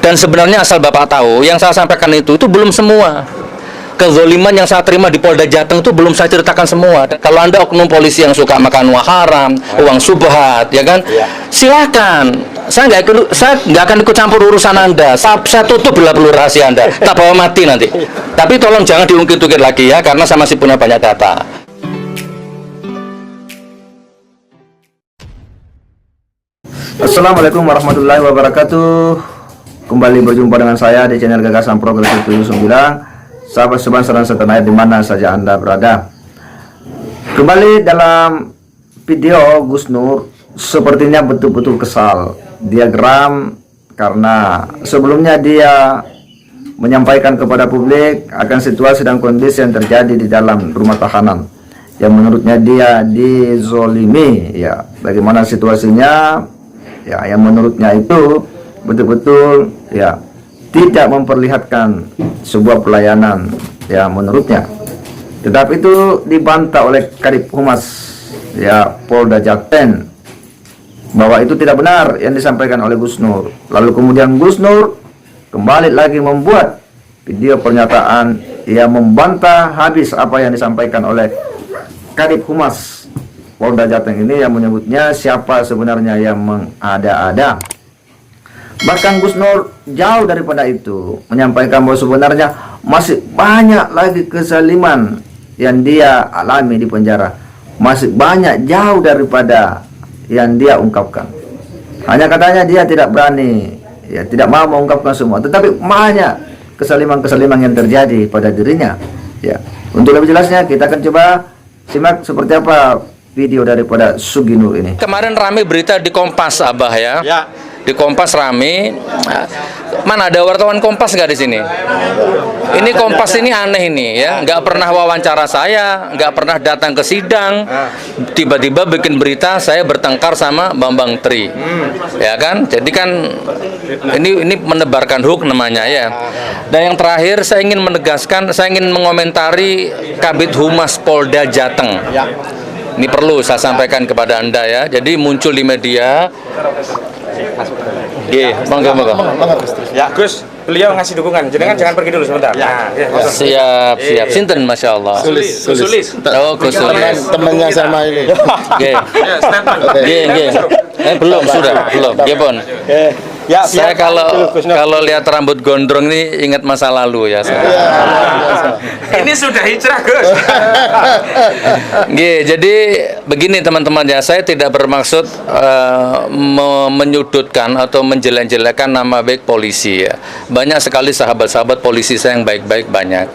Dan sebenarnya asal Bapak tahu, yang saya sampaikan itu belum semua. Kezoliman yang saya terima di Polda Jateng itu belum saya ceritakan semua. Dan kalau Anda oknum polisi yang suka makan uang haram, uang subhat, ya kan? Silakan. Saya nggak akan ikut campur urusan Anda. Saya tutup bila perlu rahasia Anda. Tak bawa mati nanti. Tapi tolong jangan diungkit-ungkit lagi ya, karena saya masih punya banyak data. Assalamualaikum warahmatullahi wabarakatuh. Kembali berjumpa dengan saya di channel Gagasan Progresif 79. Sahabat seban setanah air di mana saja Anda berada. Kembali dalam video Gus Nur sepertinya betul-betul kesal. Dia geram karena sebelumnya dia menyampaikan kepada publik akan situasi dan kondisi yang terjadi di dalam rumah tahanan yang menurutnya dia dizolimi, ya. Bagaimana situasinya, ya, yang menurutnya itu betul-betul, ya, tidak memperlihatkan sebuah pelayanan, ya, menurutnya. Tetapi itu dibantah oleh Kadif Humas, ya, Polda Jateng, bahwa itu tidak benar yang disampaikan oleh Gus Nur. Lalu kemudian Gus Nur kembali lagi membuat video pernyataan yang membantah habis apa yang disampaikan oleh Kadif Humas Polda Jateng ini, yang menyebutnya siapa sebenarnya yang mengada-ada. Bahkan Gus Nur jauh daripada itu menyampaikan bahwa sebenarnya masih banyak lagi kezaliman yang dia alami di penjara. Masih banyak jauh daripada yang dia ungkapkan. Hanya katanya dia tidak berani, ya, tidak mau mengungkapkan semua. Tetapi banyak kesaliman-kesaliman yang terjadi pada dirinya. Ya, untuk lebih jelasnya kita akan coba simak seperti apa video daripada Sugi Nur ini. Kemarin rame berita di Kompas, Abah, ya. Ya. Di Kompas rame. Mana ada wartawan Kompas nggak di sini? Ini Kompas ini aneh ini, ya. Nggak pernah wawancara saya, nggak pernah datang ke sidang. Tiba-tiba bikin berita saya bertengkar sama Bambang Tri, ya kan? Jadi kan ini menebarkan hoax namanya, ya. Dan yang terakhir saya ingin menegaskan, saya ingin mengomentari Kabid Humas Polda Jateng. Ini perlu saya sampaikan kepada Anda, ya. Jadi muncul di media. Monggo. Ya, Gus, beliau ngasih dukungan. Jangan pergi dulu sebentar. Ya. Siap. Sinten, masya Allah. Sulis. Oh, Gus Sulis. Temannya sama ini. Belum. Bon. Ya, saya kalau lihat rambut gondrong ini ingat masa lalu, ya. Ini sudah hijrah, Gus. Jadi begini teman-teman, ya, saya tidak bermaksud menyudutkan atau menjelek-jelekan nama baik polisi, ya. Banyak sekali sahabat-sahabat polisi saya yang baik-baik, banyak.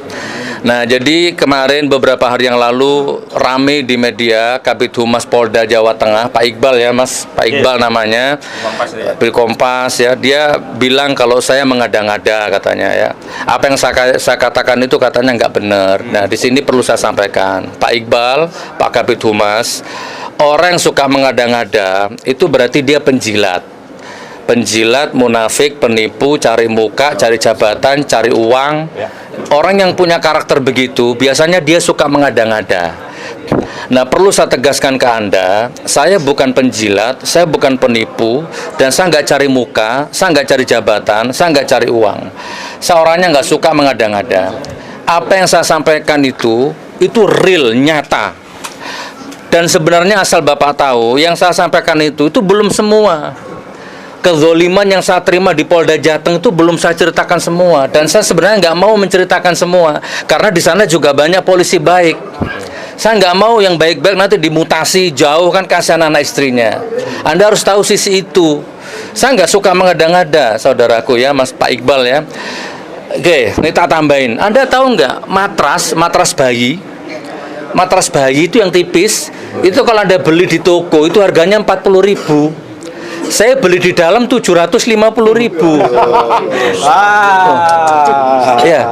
Nah, jadi kemarin beberapa hari yang lalu rame di media Kabid Humas Polda Jawa Tengah, Pak Iqbal, ya, Mas, Pak Iqbal namanya, di Kompas, ya. Dia bilang kalau saya mengada-ngada, katanya, ya. Apa yang saya katakan itu katanya nggak benar. Nah, di sini perlu saya sampaikan, Pak Iqbal, Pak Kabid Humas, orang yang suka mengada-ngada itu berarti dia penjilat, munafik, penipu, cari muka, cari jabatan, cari uang. Orang yang punya karakter begitu biasanya dia suka mengada-ngada. Nah, perlu saya tegaskan ke Anda, saya bukan penjilat, saya bukan penipu, dan saya nggak cari muka, saya nggak cari jabatan, saya nggak cari uang. Saya orangnya nggak suka mengada-ngada. Apa yang saya sampaikan itu real, nyata. Dan sebenarnya asal Bapak tahu, yang saya sampaikan itu belum semua. Kezoliman yang saya terima di Polda Jateng itu belum saya ceritakan semua. Dan saya sebenarnya nggak mau menceritakan semua, karena di sana juga banyak polisi baik. Saya nggak mau yang baik-baik nanti dimutasi jauh, kan kasihan anak istrinya. Anda harus tahu sisi itu. Saya nggak suka mengada-ngada, saudaraku, ya, Mas Pak Iqbal, ya. Oke, ini tak tambahin. Anda tahu nggak matras bayi itu yang tipis, itu kalau Anda beli di toko itu harganya 40.000. Saya beli di dalam 750.000. Ya,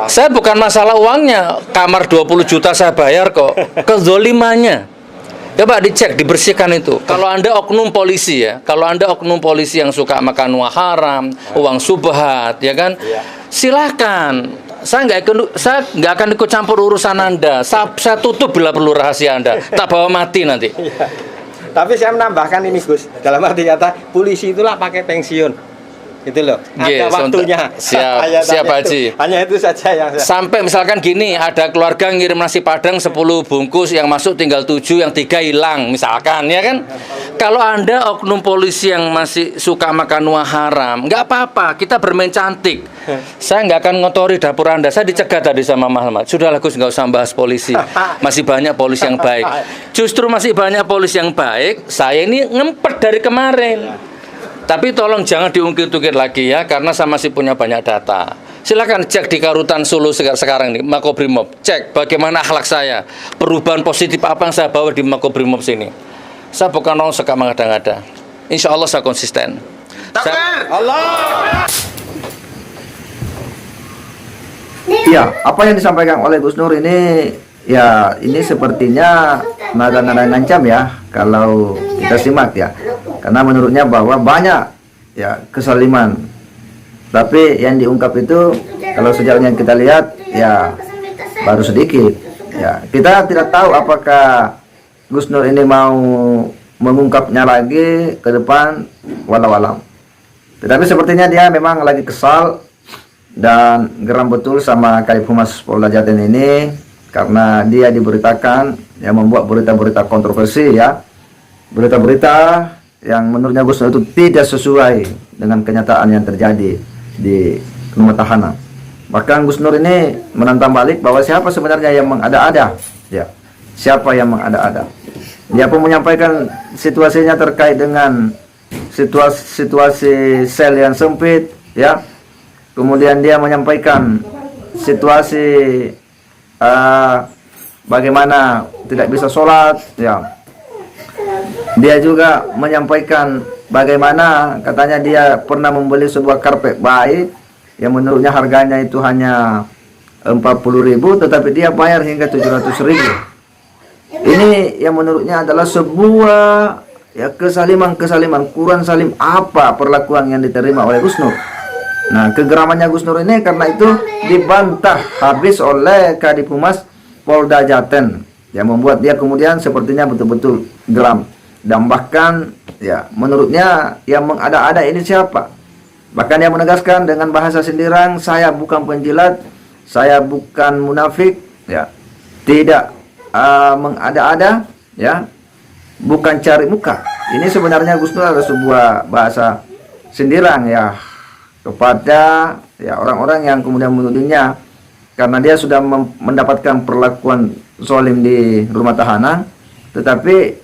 saya bukan masalah uangnya, kamar 20 juta saya bayar kok. Kezolimannya, coba dicek, dibersihkan itu. Kalau Anda oknum polisi, ya, kalau Anda oknum polisi yang suka makan uang haram, uang subhat, ya kan, silahkan. Saya nggak akan ikut campur urusan Anda. Saya tutup bila perlu rahasia Anda. Tak bawa mati nanti. Tapi saya menambahkan ini, Gus, dalam arti kata polisi itulah pakai pensiun. Gitu loh. Nggih, Ada waktunya. siap, Saya siap, tanya Haji. itu. Hanya itu saja yang saya. Sampai misalkan gini, ada keluarga ngirim nasi padang 10 bungkus, yang masuk tinggal 7, yang 3 hilang, misalkan, ya kan? Kalau Anda oknum polisi yang masih suka makan uang haram, nggak apa-apa, kita bermain cantik. Saya nggak akan ngotori dapur Anda. Saya dicegat tadi sama Muhammad. Sudahlah Gus, nggak usah bahas polisi. Masih banyak polisi yang baik. Justru masih banyak polisi yang baik, saya ini ngempet dari kemarin. Tapi tolong jangan diungkit-ungkit lagi ya, karena saya masih punya banyak data. Silakan cek di Karutan Solo sekarang nih, Makobrimob. Cek bagaimana akhlak saya, perubahan positif apa yang saya bawa di Makobrimob sini. Saya bukan orang suka mengada-ngada. Insya Allah saya konsisten. Iya, apa yang disampaikan oleh Gus Nur ini, ya ini sepertinya nada-nada ngancam ya, kalau kita simak ya. Karena menurutnya bahwa banyak ya kesaliman, tapi yang diungkap itu kalau sejauh yang kita lihat ya baru sedikit. Ya, kita tidak tahu apakah Gus Nur ini mau mengungkapnya lagi ke depan, walau alam. Tetapi sepertinya dia memang lagi kesal dan geram betul sama Kadif Humas Polda Jaten ini, karena dia diberitakan yang membuat berita-berita kontroversi ya, berita-berita yang menurutnya Gus Nur itu tidak sesuai dengan kenyataan yang terjadi di rumah tahanan. Bahkan Gus Nur ini menantang balik bahwa siapa sebenarnya yang mengada-ada, ya, siapa yang mengada-ada. Dia pun menyampaikan situasinya terkait dengan situasi sel yang sempit, ya. Kemudian dia menyampaikan situasi bagaimana tidak bisa sholat, ya. Dia juga menyampaikan bagaimana katanya dia pernah membeli sebuah karpet baik yang menurutnya harganya itu hanya 40.000, tetapi dia bayar hingga 700.000. Ini yang menurutnya adalah sebuah ya kesaliman kurang salim apa perlakuan yang diterima oleh Gus Nur. Nah, kegeramannya Gus Nur ini karena itu dibantah habis oleh Kadif Humas Polda Jaten, yang membuat dia kemudian sepertinya betul-betul geram. Dan bahkan ya menurutnya yang mengada-ada ini siapa? Bahkan dia menegaskan dengan bahasa sindiran, saya bukan penjilat, saya bukan munafik, ya, tidak mengada-ada, ya, bukan cari muka. Ini sebenarnya Gus Nur ada sebuah bahasa sindiran ya kepada ya orang-orang yang kemudian menudingnya karena dia sudah mendapatkan perlakuan zalim di rumah tahanan, tetapi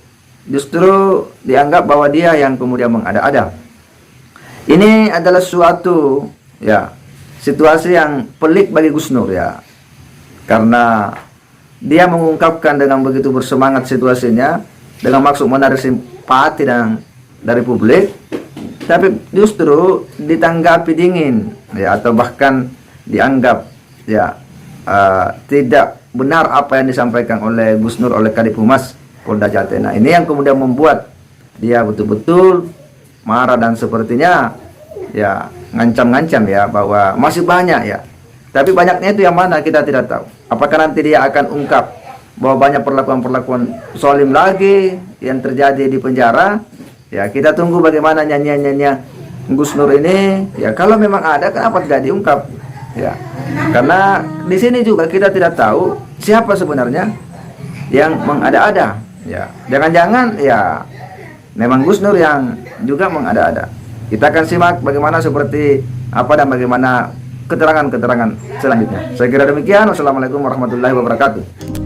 justru dianggap bahwa dia yang kemudian mengada-ada. Ini adalah suatu ya situasi yang pelik bagi Gus Nur ya, karena dia mengungkapkan dengan begitu bersemangat situasinya dengan maksud menarik simpati dari publik, tapi justru ditanggapi dingin ya, atau bahkan dianggap ya tidak benar apa yang disampaikan oleh Gus Nur oleh Kadif Humas Polda Jaten. Nah, ini yang kemudian membuat dia betul-betul marah dan sepertinya ya ngancam-ngancam ya bahwa masih banyak ya. Tapi banyaknya itu yang mana kita tidak tahu. Apakah nanti dia akan ungkap bahwa banyak perlakuan-perlakuan zalim lagi yang terjadi di penjara? Ya, kita tunggu bagaimana nyanyian-nyanyian Gus Nur ini. Ya, kalau memang ada kenapa tidak diungkap? Ya. Karena di sini juga kita tidak tahu siapa sebenarnya yang mengada-ada. Ya, jangan-jangan ya memang Gus Nur yang juga mengada-ada. Kita akan simak bagaimana seperti apa dan bagaimana keterangan-keterangan selanjutnya. Saya kira demikian. Wassalamualaikum warahmatullahi wabarakatuh.